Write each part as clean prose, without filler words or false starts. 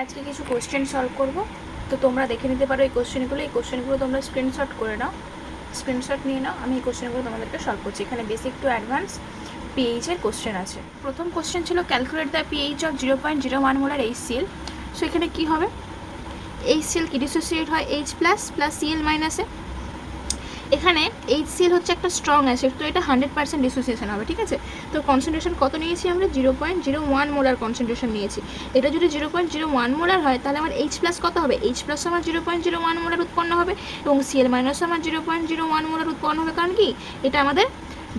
আজকে কিছু question solve করব, তো তোমরা দেখে নিতে পারো এই কোশ্চেনগুলো তোমরা স্ক্রিনশট করে নাও, স্ক্রিনশট নিয়ে নাও। আমি এই কোশ্চেনগুলো তোমাদেরকে সলভ করছি। এখানে বেসিক টু অ্যাডভান্স পিএইচের কোশ্চেন আছে। প্রথম কোশ্চেন ছিল calculate the pH of 0.01 molar HCl। So এখানে কী হবে, HCl কি ডিসোসিয়েট হয় H প্লাস প্লাস Cl মাইনাসে। এখানে HCl হচ্ছে একটা স্ট্রং অ্যাসিড, তো এটা 100% ডিসোসিয়েশন হবে, ঠিক আছে। তো কনসেন্ট্রেশন কত নিয়েছি আমরা, 0.01 মোলার কনসেন্ট্রেশন নিয়েছি। এটা যদি 0.01 মোলার হয় তাহলে আমার H প্লাস কত হবে, H প্লাস আমার 0.01 মোলার উৎপন্ন হবে এবং Cl মাইনাস আমার 0.01 মোলার উৎপন্ন হবে। কারণ কি, এটা আমাদের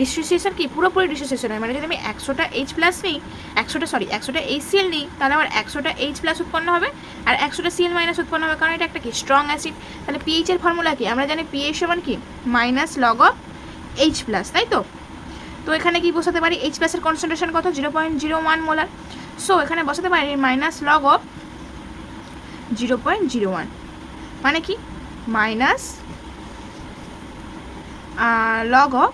ডিসোসিয়েশন কি পুরোপুরি ডিসোসিয়েশন হয়। মানে যদি আমি 100টা H প্লাস নিই, 100টা HCl নিই, তাহলে আমার 100টা H প্লাস উৎপন্ন হবে আর 100টা Cl মাইনাস উৎপন্ন হবে, কারণ এটা একটা কি স্ট্রং অ্যাসিড। তাহলে পিএইচ এর ফর্মুলা কি, আমরা জানি পিএইচ সমান কি minus log of H plus, তাই তো। তো এখানে কি বসাতে পারি, H প্লাসের কনসেন্ট্রেশন কত, 0.01 মোলার। সো এখানে বসাতে পারি মাইনাস লগ অফ 0.01, মানে কি minus log of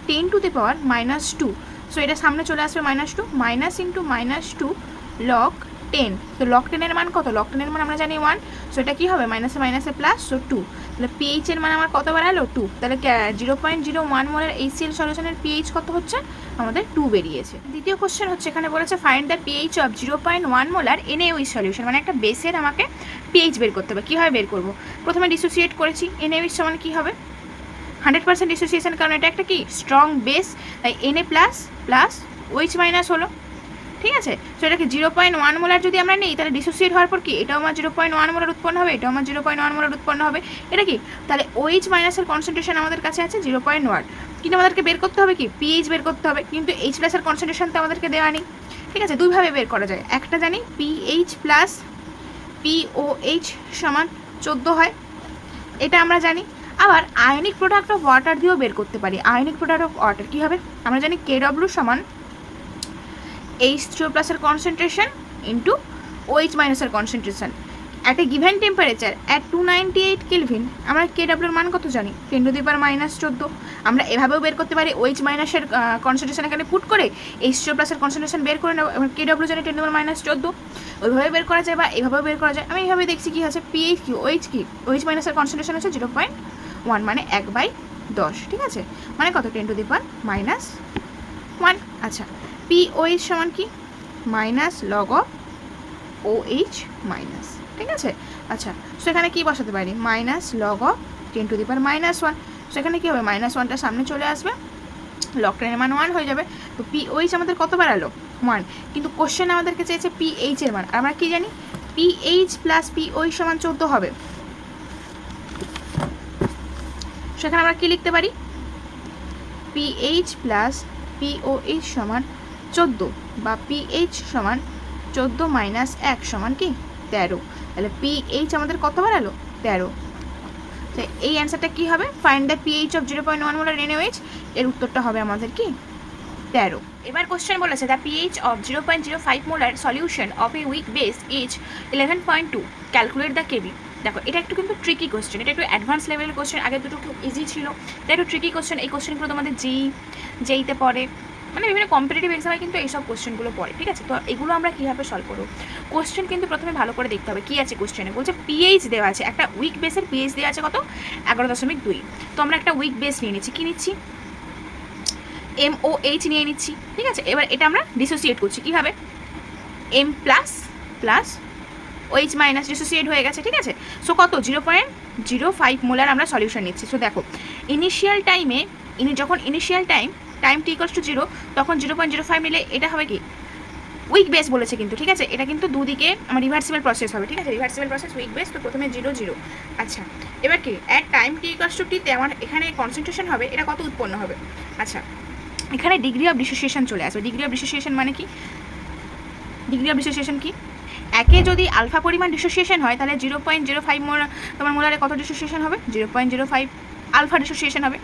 10 to the power -2। So এটা সামনে চলে আসবে -2, মাইনাস ইন্টু -2 লগ 10। তো লগ 10 এর মান কত, লগ 10 এর মান আমরা জানি 1। সো এটা কী হবে, মাইনাসে মাইনাসে প্লাস, সো 2। তাহলে পিএইচ এর মান আমার কত বেরালো, 2। তাহলে 0.01 মোলার HCl সলিউশনের পিএইচ কত হচ্ছে, আমাদের 2 বেরিয়েছে। দ্বিতীয় কোশ্চেন হচ্ছে, এখানে বলেছে find the pH of 0.1 molar NaOH solution. মানে একটা বেসের আমাকে পিএইচ বের করতে হবে। কীভাবে বের করবো, প্রথমে ডিসোসিয়েট করেছি, NaOH সমান কী হবে 100% ডিসোসিয়েশন, কারণ এটা একটা কি স্ট্রং বেস, তাই Na plus plus OH minus হলো, ঠিক আছে। সো এটাকে 0.1 মোলার যদি আমরা নিই, তাহলে ডিসোসিয়েট হওয়ার পর কি এটাও আমার 0.1 মোলার উৎপন্ন হবে, এটাও আমার 0.1 মোলার উৎপন্ন হবে। এটা কি, তাহলে OH মাইনাসের কনসেন্ট্রেশন আমাদের কাছে আছে 0.1, কিন্তু আমাদেরকে বের করতে হবে কি পিএইচ বের করতে হবে, কিন্তু H প্লাসের কনসেন্ট্রেশন তো আমাদেরকে দেওয়া নেই, ঠিক আছে। দুইভাবে বের করা যায়, একটা জানি পিএইচ প্লাস POH সমান 14 হয়, এটা আমরা জানি। আবার আয়নিক প্রোডাক্ট অফ ওয়াটার দিয়েও বের করতে পারি। আয়নিক প্রোডাক্ট অফ ওয়াটার কী হবে, আমরা জানি KW সমান H3O প্লাসের কনসেন্ট্রেশন ইন্টু OH মাইনাসের concentration at a given temperature at 298 kelvin. আমরা KW এর মান কত জানি, 10 টু দি পাওয়ার -14। আমরা এভাবেও বের করতে পারি, OH মাইনাসের কনসেন্ট্রেশন এখানে পুট করে H3O প্লাসের কনসেন্ট্রেশন বের করে নেব, KW জানি 10 টু দি পাওয়ার -14। ওইভাবে বের করা যায় বা এভাবেও বের করা যায়। আমি এইভাবে দেখছি কী আছে, পিএইচ কি OH মাইনাসের কনসেন্ট্রেশন হচ্ছে 0.1, মানে 1/10, ঠিক আছে। মানে কত, 10 টু দি পাওয়ার -1। আচ্ছা, POH সমান কি minus log of OH minus, ঠিক আছে। আচ্ছা, সো এখানে কী বসাতে পারি, minus log of 10 to the power -1। So এখানে কী হবে, -1টা সামনে চলে আসবে, লগ 10 এর মান 1 হয়ে যাবে। তো POH আমাদের কত বেরালো 1, কিন্তু কোশ্চেন আমাদেরকে চেয়েছে PH এর মান। আমরা কি জানি PH প্লাস POH সমান 14 হবে। সেখানে আমরা কি লিখতে পারি, PH প্লাস POH সমান 14, বা PH সমান 14 মাইনাস 1 সমান কি 13। তাহলে PH আমাদের কত বেরালো 13। তো এই অ্যান্সারটা কী হবে, find the PH of 0.1 molar NaOH, এর উত্তরটা হবে আমাদের কি 13। এবার কোশ্চেন বলেছে the pH of 0.05 molar solution of a weak base is 11.2, calculate the Kb. দেখো এটা একটু কিন্তু ট্রিকি কোশ্চেন, এটা একটু অ্যাডভান্স লেভেলের কোশ্চেন, আগে দুটো খুব ইজি ছিল, এটা একটু ট্রিকি কোশ্চেন। এই কোশ্চেনগুলো তোমাদের জেইতে পড়ে, মানে বিভিন্ন কম্পিটিটিভ এক্সামে কিন্তু এইসব কোশ্চেনগুলো পড়ে, ঠিক আছে। তো এগুলো আমরা কীভাবে সলভ করবো, কোশ্চেন কিন্তু প্রথমে ভালো করে দেখতে হবে কী আছে কোশ্চেনে। বলছে পিএইচ দেওয়া আছে, একটা উইক বেসের পিএইচ দেওয়া আছে কত 11.2। তো আমরা একটা উইক বেস নিয়ে নিচ্ছি, কী নিচ্ছি MOH নিয়ে নিচ্ছি, ঠিক আছে। এবার এটা আমরা ডিসোসিয়েট করছি কীভাবে, M plus plus OH minus dissociate হয়ে গেছে, ঠিক আছে। সো কত 0.05 মোলার আমরা সলিউশন নিচ্ছি। সো দেখো ইনিশিয়াল টাইমে যখন ইনিশিয়াল টাইম t = 0, তখন 0.05 নিলে এটা হবে কি উইক বেস বলেছে কিন্তু, ঠিক আছে। এটা কিন্তু দুদিকে আমার রিভার্সিবল প্রসেস হবে, ঠিক আছে, রিভার্সিবল প্রসেস উইক বেস। তো প্রথমে 0 0। আচ্ছা, এবার কি অ্যাট টাইম t = t তে আমার এখানে কনসেন্ট্রেশন হবে, এটা কত উৎপন্ন হবে। আচ্ছা, এখানে ডিগ্রি অফ ডিসোসিয়েশন চলে আসবে। ডিগ্রি অফ ডিসোসিয়েশন মানে কি, ডিগ্রি অফ ডিসোসিয়েশন কি, একে যদি আলফা পরিমাণ ডিসোসিয়েশন হয় তাহলে 0.05 তোমার মোলারে কত ডিসোসিয়েশন হবে, 0.05 আলফা ডিসোসিয়েশন হবে,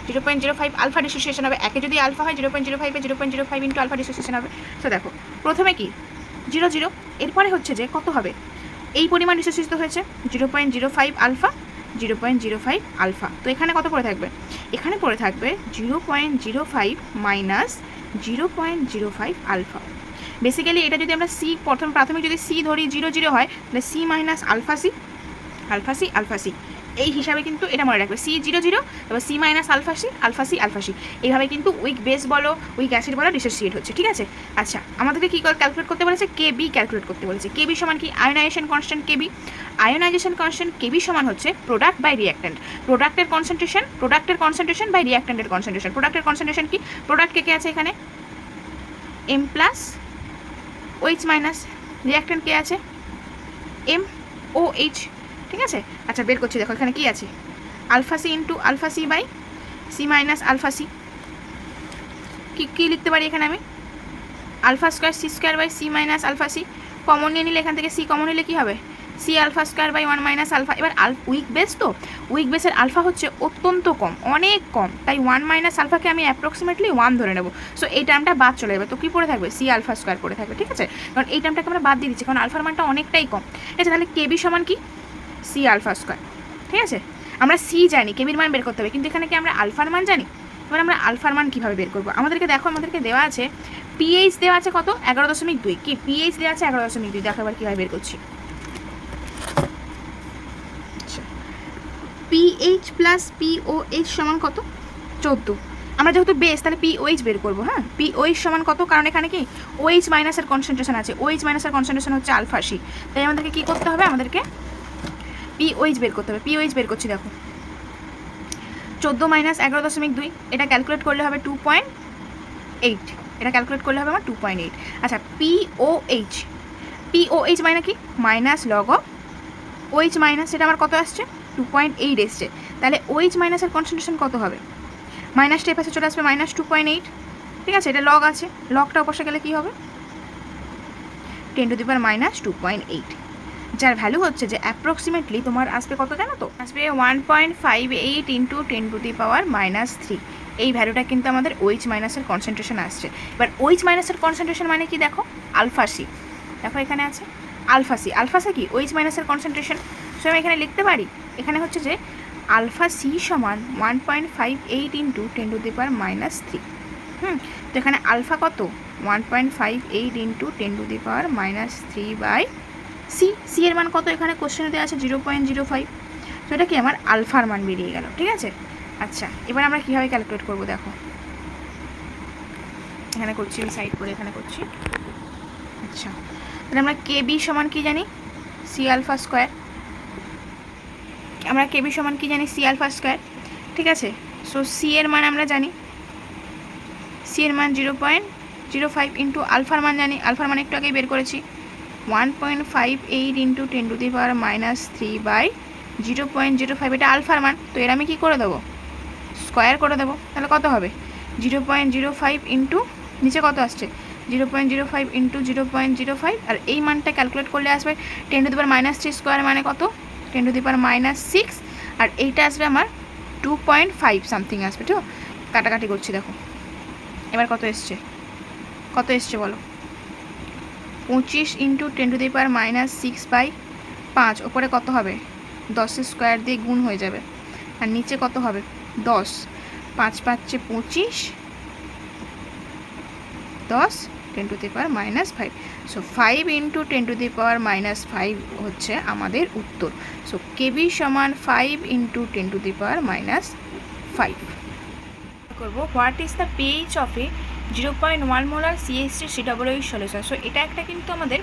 0.05 আলফা ডিসোসিয়েশন হবে। একে যদি আলফা হয় 0.05 এ 0.05 ইন্টু আলফা ডিসোসিয়েশন হবে। তো দেখো প্রথমে কি 0 0, এরপরে হচ্ছে যে কত হবে, এই পরিমাণ ডিসোসিয়েশন হয়েছে 0.05 আলফা, 0.05 আলফা। তো এখানে কত পড়ে থাকবে, এখানে পড়ে থাকবে 0.05 মাইনাস 0.05 আলফা। বেসিক্যালি এটা যদি আমরা সি প্রাথমিক যদি সি ধরি 0 0 হয় তাহলে C minus alpha C alpha C alpha C এই হিসাবে কিন্তু এটা মনে রাখবে সি 0 0 এবার C minus alpha C alpha C alpha C এইভাবে কিন্তু উইক বেস বলো উইক অ্যাসিড বলো ডিসোসিয়েট হচ্ছে, ঠিক আছে। আচ্ছা আমাদেরকে কী ক্যালকুলেট করতে বলেছে, কেবি ক্যালকুলেট করতে বলেছে। কেবি সমান কি, ionisation constant Kb. Ionisation constant Kb সমান হচ্ছে প্রোডাক্ট বাই রিঅ্যাক্ট্যান্ট, প্রোডাক্টের কনসেন্ট্রেশন বাই রিঅ্যাক্ট্যান্টের কনসেন্ট্রেশন। প্রোডাক্টের কনসেন্ট্রেশন কি, প্রোডাক্ট কে আছে এখানে M plus OH minus, reactant কে আছে এম ও এইচ, ঠিক আছে। আচ্ছা বের করছি, দেখো এখানে কি আছে, alpha C into alpha C by C minus alpha C. কী লিখতে পারি এখানে আমি, alpha square C square by C minus alpha C. Common নিয়ে নিলে এখান থেকে সি কমন নিলে কী হবে, C alpha square by 1 minus alpha. এবার উইক বেস তো, উইক বেসের আলফা হচ্ছে অত্যন্ত কম, অনেক কম, তাই 1 মাইনাস আলফাকে আমি অ্যাপ্রক্সিমেটলি 1 ধরে নেবো। সো এই টার্মটা বাদ চলে যাবে, তো কী পড়ে থাকবে, সি আলফা স্কোয়ার পড়ে থাকবে, ঠিক আছে। কারণ এই টার্মটাকে আমরা বাদ দিয়ে দিচ্ছি, কারণ আলফার মানটা অনেকটাই কম। ঠিক আছে, তাহলে কেবি সমান কি, সি আলফা স্কোয়ার, ঠিক আছে। আমরা সি জানি, কেবির মান বের করতে হবে, কিন্তু এখানে কি আমরা আলফার মান জানি। এবার আমরা আলফার মান কীভাবে বের করবো, আমাদেরকে দেখো, আমাদেরকে দেওয়া আছে পিএইচ দেওয়া আছে কত, 11.2, কি পিএইচ দেওয়া আছে 11.2, দেখো এবার কীভাবে বের করছি। পিএইচ প্লাস পিওএইচ সমান কত, 14। আমরা যেহেতু বেস তাহলে পিওএইচ বের করবো, হ্যাঁ। পিওএইচ সমান কত, কারণ এখানে কি ওএইচ মাইনাসের কনসেন্ট্রেশন আছে, ওএইচ মাইনাসের কনসেন্ট্রেশন হচ্ছে আলফা সি, তাই আমাদেরকে কী করতে হবে, আমাদেরকে পিওএইচ বের করতে হবে। পিওএইচ বের করছি, দেখো 14 মাইনাস 11.2, এটা ক্যালকুলেট করলে হবে 2.8, এটা ক্যালকুলেট করলে হবে আমার 2.8। আচ্ছা পিওএইচ মানে কি, minus log of OH minus, সেটা আমার কত আসছে 2.8 এসছে, তাহলে ওএইচ মাইনাসের কনসেন্ট্রেশন কত হবে, মাইনাসটা এপাশে চলে আসবে মাইনাস 2.8, ঠিক আছে। এটা লগ আছে, লগটা ওপাশে গেলে কী হবে 10⁻⁻2.8, যার ভ্যালু হচ্ছে যে অ্যাপ্রক্সিমেটলি তোমার আসবে কত জানো তো, আসবে 1.58 ইন্টু 10⁻³ এই ভ্যালুটা কিন্তু আমাদের ওএইচ মাইনাসের কনসেন্ট্রেশন আসছে। এবার ওএইচ মাইনাসের কনসেন্ট্রেশন মানে কি, দেখো আলফা সি, দেখো এখানে আছে আলফা সি কি ওএইচ মাইনাসের কনসেন্ট্রেশন। সো আমি এখানে লিখতে পারি, এখানে হচ্ছে যে আলফা সি সমান 1.58 ইন্টু 10⁻³ তো এখানে আলফা কত 1.58 ইন্টু 10⁻³ বাই সি। সি এর মান কত, এখানে কোশ্চেনে দেওয়া আছে 0.05, তো এটা কি আমার আলফার মান বেরিয়ে গেল, ঠিক আছে। আচ্ছা এবার আমরা কীভাবে ক্যালকুলেট করবো, দেখো এখানে করছি, আমি সাইড করে এখানে করছি। আচ্ছা তাহলে আমরা কেবি সমান কি জানি, সি আলফা স্কোয়ার, আমরা কেবি সমান কি জানি, সি আলফা স্কোয়ার, ঠিক আছে। সো সি এর মান আমরা জানি, সি এর মান 0.05 ইন্টু আলফার মান জানি, আলফার মান একটু আগেই বের করেছি 1.58 ইন্টু 10⁻³ বাই 0.05, এটা আলফার মান, তো এর আমি কী করে দেবো, স্কোয়ার করে দেবো, তাহলে কত হবে 0.05 ইন্টু নিচে কত আসছে 0.05 ইন্টু 0.05, আর এই মানটা ক্যালকুলেট করলে আসবে 10⁻³ স্কোয়ার মানে কত 10⁻⁶, আর এইটা আসবে আমার 2.5 সামথিং আসবে, ঠিক কাটাকাটি করছি, দেখো এবার কত এসছে বলো, 25 ইন্টু 10⁻⁶ বাই 5, ওপরে কত হবে 10 স্কোয়ার দিয়ে গুণ হয়ে যাবে, আর নিচে কত হবে 10, 5 5 25, 10 10⁻⁵, সো 5 ইন্টু 10⁻⁵ হচ্ছে আমাদের উত্তর। সো কেবি সমান 5 ইন্টু 10⁻⁵ করবো। What is the pH of A 0.1 molar CH3COOH solution. So এটা একটা কিন্তু আমাদের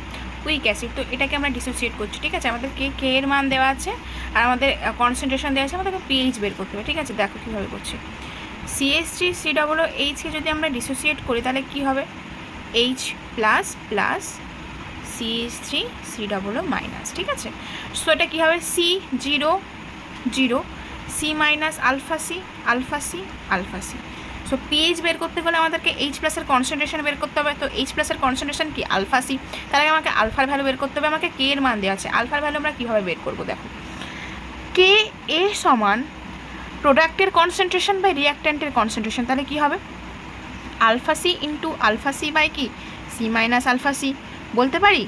উইক অ্যাসিড, তো এটাকে আমরা ডিসোসিয়েট করছি, ঠিক আছে। আমাদের কে এর মান দেওয়া আছে আর আমাদের কনসেন্ট্রেশন দেওয়া আছে, আমাদেরকে পিএইচ বের করতে হবে, ঠিক আছে। দেখো কীভাবে করছি, CH3COOHকে যদি আমরা ডিসোসিয়েট করি তাহলে কী হবে, H প্লাস প্লাস CH3COO-, ঠিক আছে। সো এটা কী হবে C0 0 C minus alpha C alpha C alpha C. So pH বের করতে গেলে আমাদেরকে H প্লাসের কনসেন্ট্রেশন বের করতে হবে, তো H প্লাসের কনসেন্ট্রেশন কি আলফা সি, তাহলে আমাকে আলফার ভ্যালু বের করতে হবে, আমাকে কে এর মান দেওয়া আছে, আলফার ভ্যালু আমরা কীভাবে বের করবো, দেখো কে এ সমান প্রোডাক্টের কনসেন্ট্রেশন বাই রিঅ্যাক্ট্যান্টের কনসেন্ট্রেশন, তাহলে কী হবে alpha C into alpha C by কি সি মাইনাস আলফা সি, বলতে পারি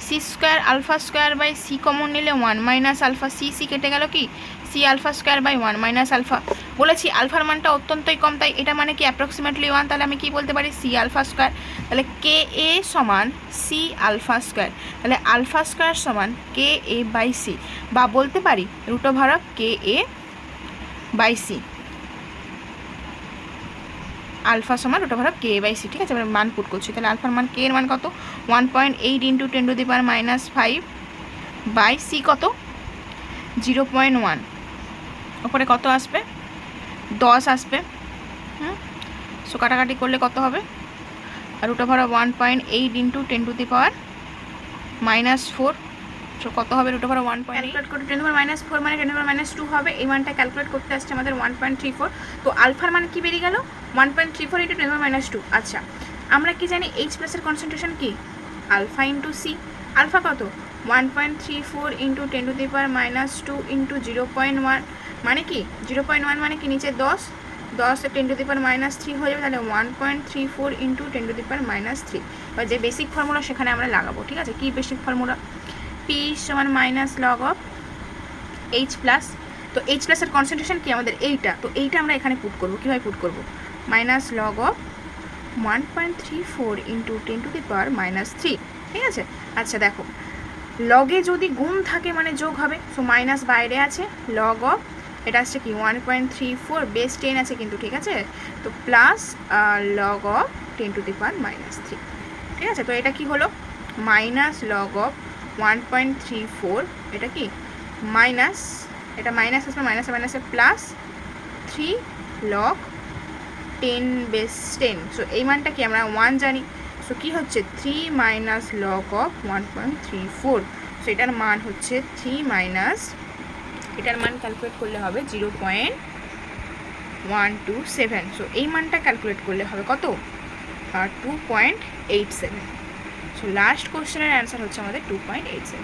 C square alpha square by C common নিলে 1 মাইনাস আলফা, সি সি কেটে গেল কি C alpha square by 1 minus alpha. বলেছি আলফার মানটা অত্যন্তই কম, তাই এটা মানে কি অ্যাপ্রক্সিমেটলি 1, তাহলে আমি কি বলতে পারি সি আলফা স্কোয়ার। তাহলে কে এ সমান সি আলফা স্কোয়ার, তাহলে আলফা স্কোয়ার সমান কে এ বাই সি, বা বলতে পারি root over of Ka by C, alpha সমান root over of K by C. ঠিক আছে, এবার মান পুট করছি। তাহলে আলফার মান কে এর মান কত 1.8 ইন্টু 10⁻⁻5 বাই সি কত 0.1, ওপরে কত আসবে 10 আসবে। সো কাটাকাটি করলে কত হবে root over of 1.8 into 10⁻⁻4, so কত হবে রুট ওভার 1. ক্যালকুলেট করে 10⁻⁻4 মানে 10⁻⁻2 হবে। এই মানটা ক্যালকুলেট করতে আসছে আমাদের 1.34। তো আলফার মান কি বেরিয়ে গেল 1.34 ইন্টু 10⁻⁻2। আচ্ছা, আমরা কি জানি এইচ প্লাসের কনসেন্ট্রেশন কি আলফা ইন্টু সি। আলফা কত 1.34 ইন্টু 10⁻⁻2 ইন্টু 0.1 মানে কি 0.1 মানে কি নিচে 10 10⁻³ হয়ে যাবে, তাহলে 1.34 ইন্টু 10⁻³ এবার যে বেসিক ফর্মুলা সেখানে আমরা লাগাবো। ঠিক আছে, কি বেসিক ফর্মুলা পি সমান minus log of H plus. তো এইচ প্লাসের কনসেন্ট্রেশন কি আমাদের এইটা, তো এইটা আমরা এখানে পুট করবো। কীভাবে পুট করবো মাইনাস লগ অফ 1.34 ইন্টু 10⁻⁻3। ঠিক আছে, আচ্ছা দেখো লগে যদি গুণ থাকে মানে যোগ হবে, সো মাইনাস বাইরে আছে লগ অফ এটা আসছে কি 1.34 বেস 10 আছে কিন্তু, ঠিক আছে, তো প্লাস লগ অফ 10⁻⁻3। ঠিক আছে, তো এটা কি হলো মাইনাস লগ অফ 1.34, এটা কি মাইনাস, এটা মাইনাস আসবে মাইনাসে মাইনাসে প্লাস 3 লগ 10 বেস 10। সো এই মানটা কি আমরা 1 জানি, সো কি হচ্ছে 3 মাইনাস লগ অফ 1.34। সো এটার মান হচ্ছে 3 মাইনাস, এটার মান ক্যালকুলেট করলে হবে 0.127। সো এই মানটা ক্যালকুলেট করলে হবে কত 2.87। সো লাস্ট কোশ্চেনের অ্যান্সার হচ্ছে আমাদের 2.87।